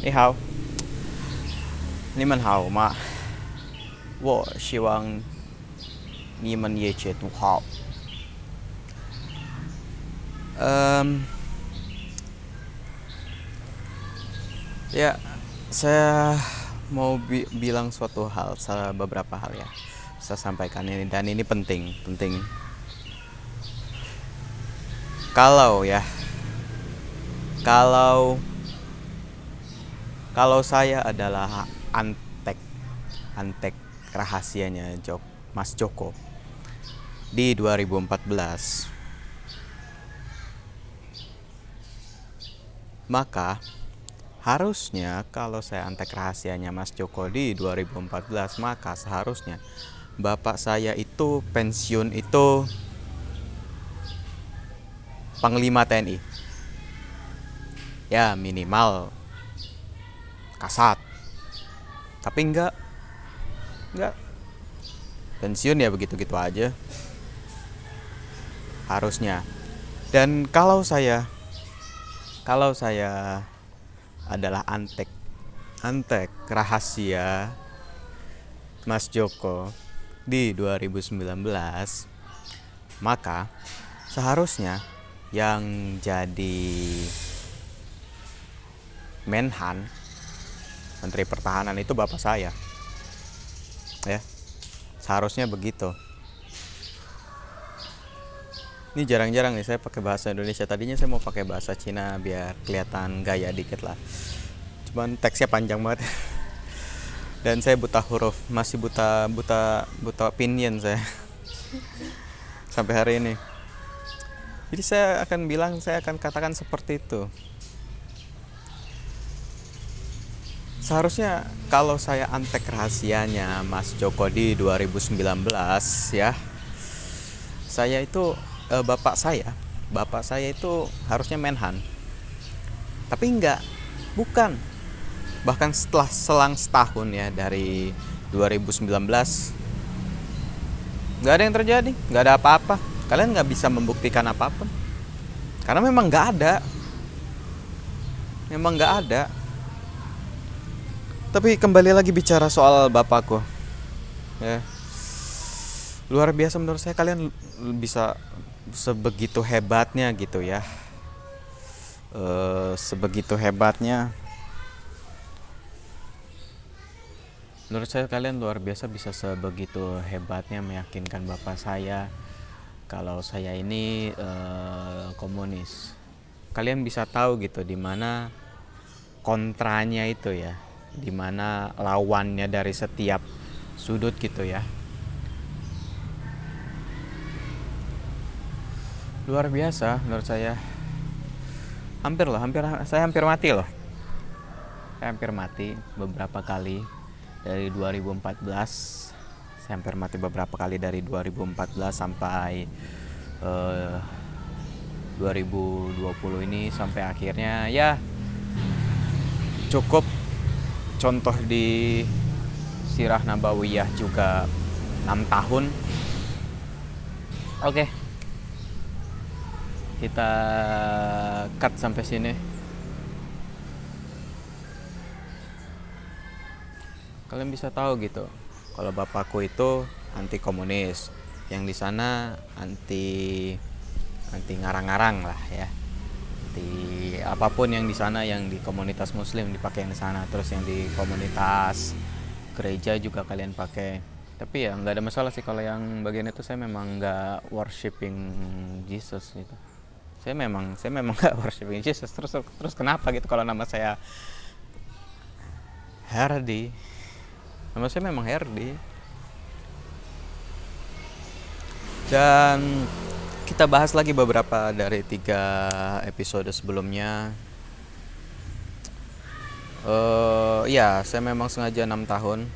你好，你们好吗？我希望你们也觉得好。Em, ya, saya mau bilang suatu hal, beberapa hal ya. Saya sampaikan ini dan ini penting, penting. Kalau ya, kalau kalau saya adalah antek, antek rahasianya Mas Joko di 2014, maka harusnya kalau saya antek rahasianya Mas Joko di 2014, maka seharusnya bapak saya itu pensiun itu Panglima TNI. Ya minimal Kasat. Tapi enggak pensiun ya begitu-gitu aja. Harusnya. Dan kalau saya adalah antek rahasia Mas Joko di 2019, maka seharusnya yang jadi Menhan, Menteri Pertahanan itu bapak saya. Ya, seharusnya begitu. Ini jarang-jarang nih saya pakai bahasa Indonesia. Tadinya saya mau pakai bahasa Cina biar kelihatan gaya dikit lah. Cuman teksnya panjang banget. Dan saya buta huruf, masih buta buta buta opinion saya sampai hari ini. Jadi saya akan katakan seperti itu. Seharusnya kalau saya antek rahasianya Mas Joko di 2019 ya, saya itu bapak saya itu harusnya Menhan. Tapi bukan. Bahkan setelah selang setahun ya dari 2019, nggak ada yang terjadi, nggak ada apa-apa. Kalian nggak bisa membuktikan apapun, karena memang nggak ada. Tapi kembali lagi bicara soal bapakku, ya luar biasa menurut saya, kalian bisa sebegitu hebatnya gitu ya, sebegitu hebatnya. Menurut saya kalian luar biasa bisa sebegitu hebatnya meyakinkan bapak saya kalau saya ini komunis. Kalian bisa tahu gitu di mana kontranya itu ya, di mana lawannya dari setiap sudut gitu ya. Luar biasa menurut saya. Saya hampir mati loh. Saya hampir mati beberapa kali dari 2014. Saya hampir mati beberapa kali dari 2014 sampai 2020 ini, sampai akhirnya ya cukup contoh di Sirah Nabawiyah juga 6 tahun. Oke. Kita cut sampai sini. Kalian bisa tahu gitu kalau bapakku itu anti komunis, yang di sana anti ngarang-ngarang lah ya, anti apapun yang di sana, yang di komunitas muslim dipakai yang di sana, terus yang di komunitas gereja juga kalian pakai. Tapi ya nggak ada masalah sih kalau yang bagian itu. Saya memang nggak worshiping Jesus gitu. Saya memang nggak worshiping Jesus. Terus kenapa gitu kalau nama saya Herdi? Nama saya memang Herdi. Dan kita bahas lagi beberapa dari 3 episode sebelumnya. Ya, saya memang sengaja 6 tahun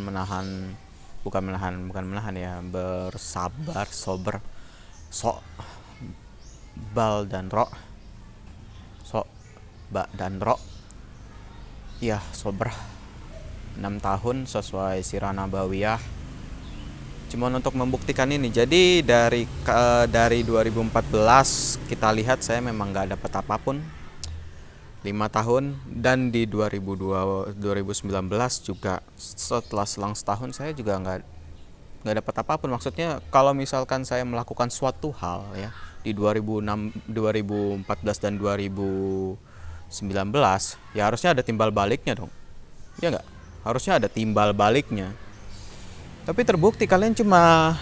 menahan, bukan menahan ya, bersabar, sober, sok bal dan ro, sok ba dan ro, ya sober 6 tahun sesuai Sirah Nabawiyah. Cuman untuk membuktikan ini. Jadi dari 2014 kita lihat saya memang nggak dapat apapun. 5 tahun, dan di 2019 juga setelah selang setahun saya juga nggak dapat apapun. Maksudnya kalau misalkan saya melakukan suatu hal ya di 2006, 2014 dan 2019, ya harusnya ada timbal baliknya dong. Ya nggak? Harusnya ada timbal baliknya. Tapi terbukti kalian cuma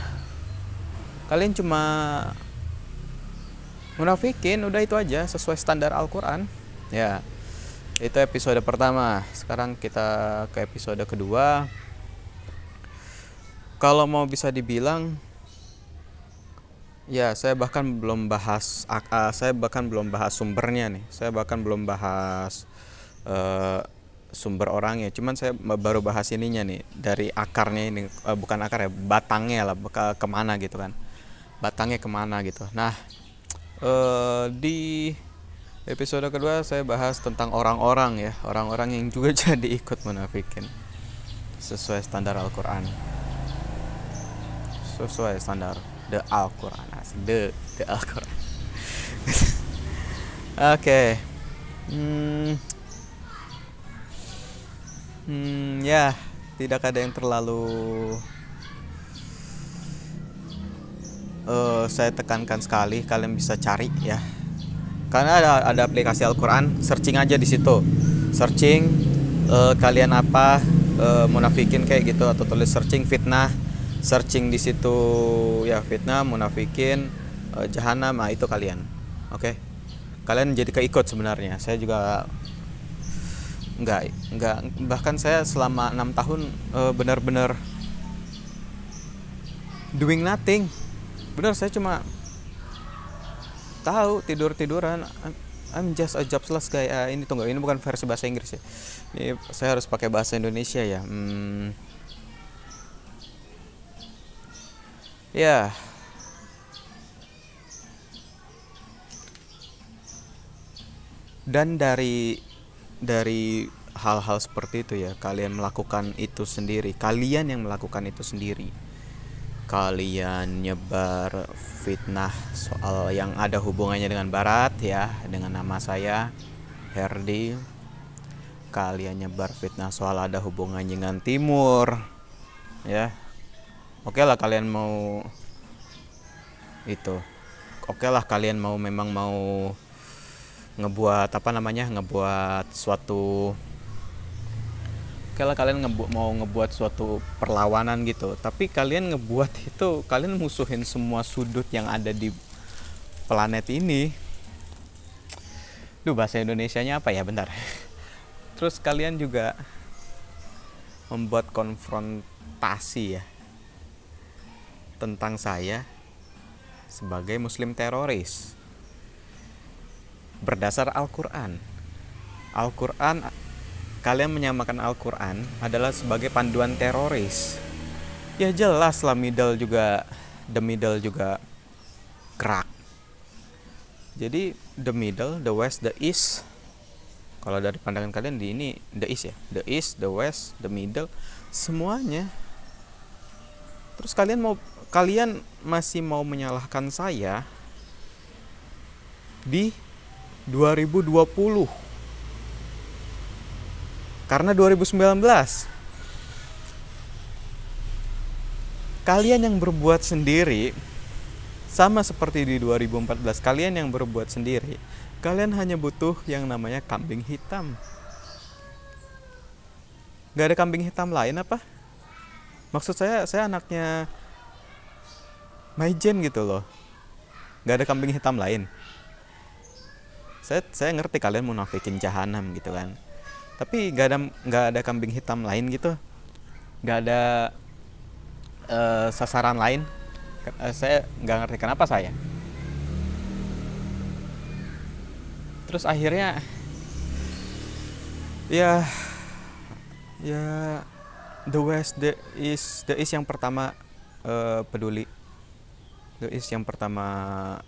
munafikin, udah itu aja sesuai standar Al-Qur'an. Ya, itu episode pertama. Sekarang kita ke episode kedua. Kalau mau bisa dibilang, ya saya bahkan belum bahas sumbernya nih. Saya bahkan belum bahas eh, sumber orangnya. Cuman saya baru bahas ininya nih, dari akarnya ini, bukan akar ya, batangnya lah, kemana gitu kan. Batangnya kemana gitu. Nah, di episode kedua saya bahas tentang orang-orang ya, orang-orang yang juga jadi ikut munafikin sesuai standar Al-Quran, sesuai standar the Al-Quran, the Al-Quran. Oke. Ya, tidak ada yang terlalu saya tekankan sekali. Kalian bisa cari ya, karena ada aplikasi Al-Quran, searching aja di situ, searching kalian apa, munafikin kayak gitu, atau tulis searching fitnah, searching di situ ya, fitnah, munafikin, jahanam, nah itu kalian. Oke. Kalian jadi keikut sebenarnya. Saya juga nggak, bahkan saya selama 6 tahun benar-benar doing nothing. Benar, saya cuma tahu tidur-tiduran. I'm just a jobless guy. Ini tunggu, ini bukan versi bahasa Inggris ya. Ini saya harus pakai bahasa Indonesia ya. Ya. Dan dari hal-hal seperti itu ya, kalian melakukan itu sendiri. Kalian yang melakukan itu sendiri. Kalian nyebar fitnah soal yang ada hubungannya dengan barat ya, dengan nama saya Herdi. Kalian nyebar fitnah soal ada hubungannya dengan timur ya. Oke lah kalian mau itu. Oke lah kalian memang mau ngebuat suatu, oke lah kalian mau ngebuat suatu perlawanan gitu, tapi kalian ngebuat itu, kalian musuhin semua sudut yang ada di planet ini. Bahasa Indonesianya apa ya, bentar. Terus kalian juga membuat konfrontasi ya tentang saya sebagai muslim teroris berdasar Al-Quran. Kalian menyamakan Al-Quran adalah sebagai panduan teroris. Ya jelas lah, the middle juga gerak. Jadi the middle, the west, the east. Kalau dari pandangan kalian di ini the east ya, the east, the west, the middle, semuanya. Terus kalian masih mau menyalahkan saya di 2020 karena 2019 kalian yang berbuat sendiri, sama seperti di 2014 kalian yang berbuat sendiri. Kalian hanya butuh yang namanya kambing hitam. Gak ada kambing hitam lain apa? Maksud saya anaknya Maijen gitu loh. Gak ada kambing hitam lain. Saya ngerti kalian munafikin jahanam gitu kan, tapi nggak ada kambing hitam lain gitu, nggak ada sasaran lain. Saya nggak ngerti kenapa saya. Terus akhirnya ya the west, the east yang pertama peduli. The east yang pertama,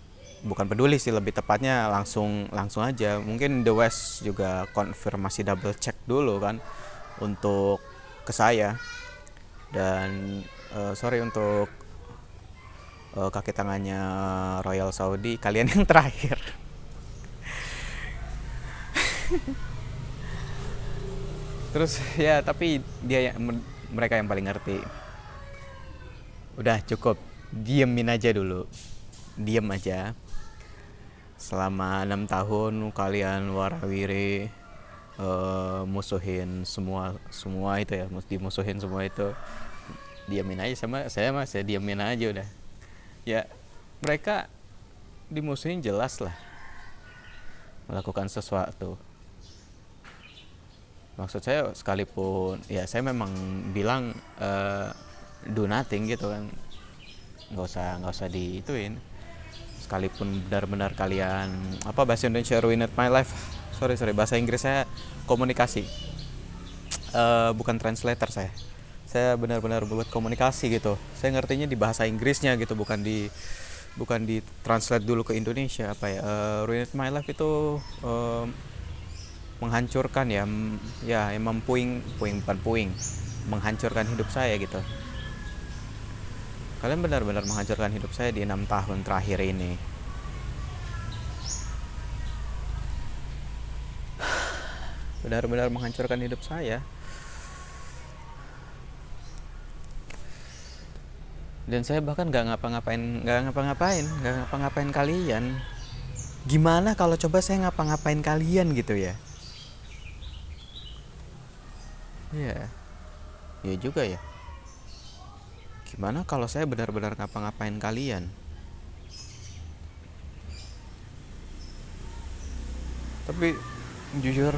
bukan peduli sih, lebih tepatnya langsung aja. Mungkin the west juga konfirmasi, double check dulu kan untuk ke saya. Dan sorry untuk kaki tangannya Royal Saudi, kalian yang terakhir. Terus ya tapi mereka yang paling ngerti. Udah cukup, diemin aja dulu, diem aja. Selama 6 tahun kalian warawiri musuhin semua itu ya, dimusuhin semua itu, diamin aja. Sama saya diamin aja udah. Ya mereka dimusuhin jelas lah melakukan sesuatu. Maksud saya sekalipun ya saya memang bilang do nothing gitu kan, nggak usah diituin. Sekalipun benar-benar kalian apa bahasa Indonesia ruined my life, sorry bahasa Inggris saya komunikasi, bukan translator. Saya benar-benar buat komunikasi gitu. Saya ngertinya di bahasa Inggrisnya gitu, bukan di translate dulu ke Indonesia. Apa ya, ruined my life itu menghancurkan ya emang bukan puing, menghancurkan hidup saya gitu. Kalian benar-benar menghancurkan hidup saya di 6 tahun terakhir ini. Benar-benar menghancurkan hidup saya. Dan saya bahkan nggak ngapa-ngapain kalian. Gimana kalau coba saya ngapa-ngapain kalian gitu ya? Iya, ya juga ya. Gimana kalau saya benar-benar ngapa-ngapain kalian? Tapi jujur,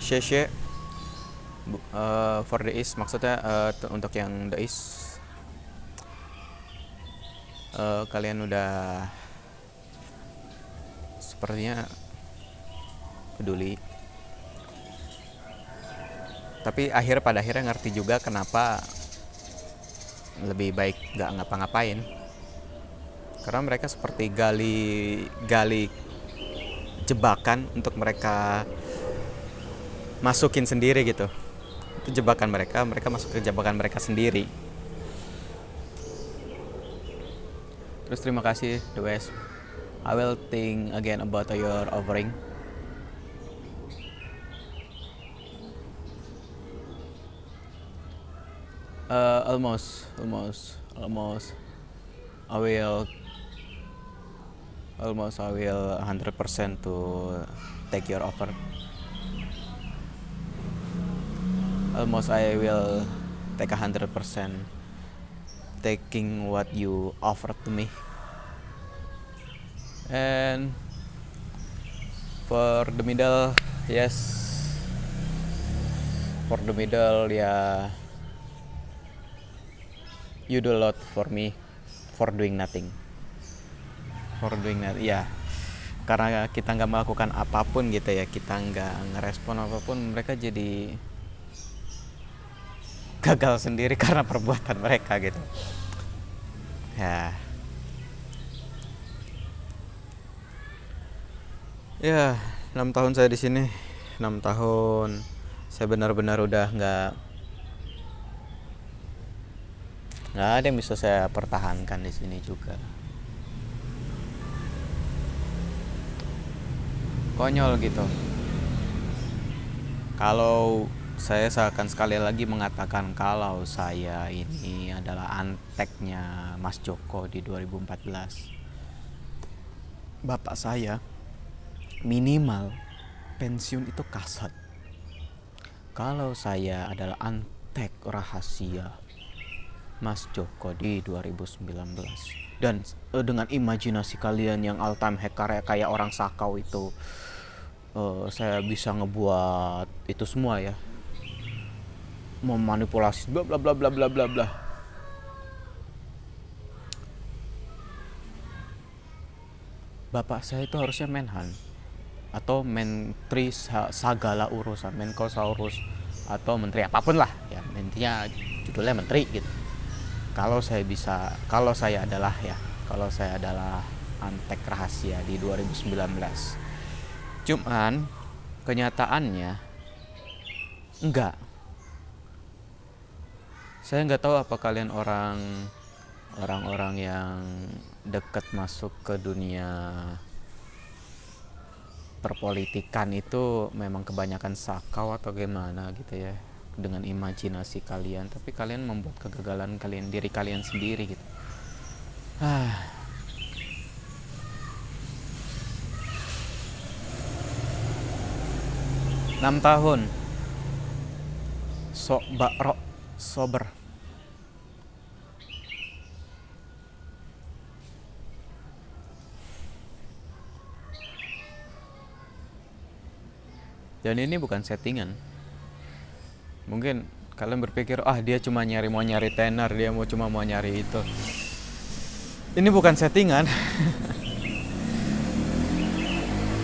Sheshe for the East, maksudnya untuk yang the East, kalian udah sepertinya peduli. Tapi pada akhirnya ngerti juga kenapa lebih baik nggak ngapa-ngapain. Karena mereka seperti gali jebakan untuk mereka masukin sendiri gitu. Itu jebakan mereka masuk ke jebakan mereka sendiri. Terus terima kasih The West. I will think again about your offering. Almost. I will 100% to take your offer. Almost I will take 100% taking what you offer to me. And for the middle, yes. For the middle, yeah. You do a lot for me for doing nothing. Ya. Karena kita nggak melakukan apapun gitu ya, kita nggak ngerespon apapun, mereka jadi gagal sendiri karena perbuatan mereka gitu. Ya, 6 tahun saya di sini, 6 tahun saya benar-benar udah nggak ada yang bisa saya pertahankan di sini juga. Konyol gitu. Kalau saya akan sekali lagi mengatakan kalau saya ini adalah anteknya Mas Joko di 2014. Bapak saya minimal pensiun itu kasat. Kalau saya adalah antek rahasia Mas Joko di 2019. Dan dengan imajinasi kalian yang all time hack kayak orang sakau itu, saya bisa ngebuat itu semua ya, memanipulasi bla bla bla bla bla bla bla. Bapak saya itu harusnya menhan atau menteri segala urusan, Menkosaurus atau menteri apapun lah ya, intinya judulnya menteri gitu. Kalau saya adalah antek rahasia di 2019. Cuman kenyataannya enggak. Saya nggak tahu apa kalian orang-orang yang dekat masuk ke dunia perpolitikan itu memang kebanyakan sakau atau gimana gitu ya, dengan imajinasi kalian, tapi kalian membuat kegagalan kalian, diri kalian sendiri gitu. 6 tahun. Sok bakro sober. Dan ini bukan settingan. Mungkin kalian berpikir, dia cuma mau nyari tenar, dia cuma mau nyari itu. Ini bukan settingan.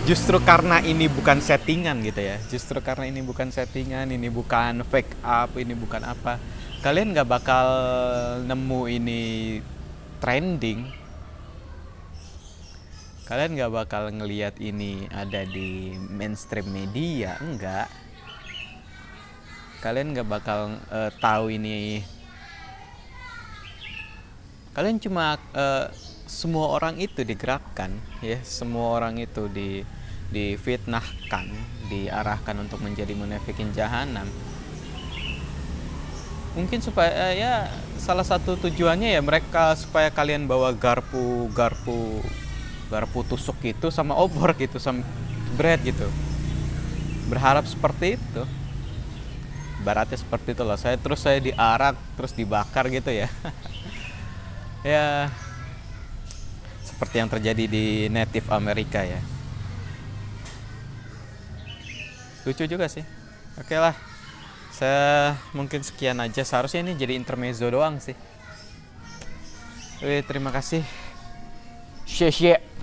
Justru karena ini bukan settingan gitu ya. Justru karena ini bukan settingan, ini bukan fake up, ini bukan apa. Kalian gak bakal nemu ini trending. Kalian gak bakal ngelihat ini ada di mainstream media, enggak. Kalian gak bakal tahu ini. Kalian cuma semua orang itu digerakkan, ya, semua orang itu difitnahkan, diarahkan untuk menjadi munafikin jahanam. Mungkin supaya ya salah satu tujuannya ya mereka supaya kalian bawa garpu tusuk gitu sama obor gitu, sama bread gitu. Berharap seperti itu. Baratnya seperti itu lah. Saya diarak, terus dibakar gitu ya. Ya seperti yang terjadi di Native Amerika ya. Lucu juga sih. Oke lah. Saya mungkin sekian aja. Seharusnya ini jadi intermezzo doang sih. Terima kasih. Share.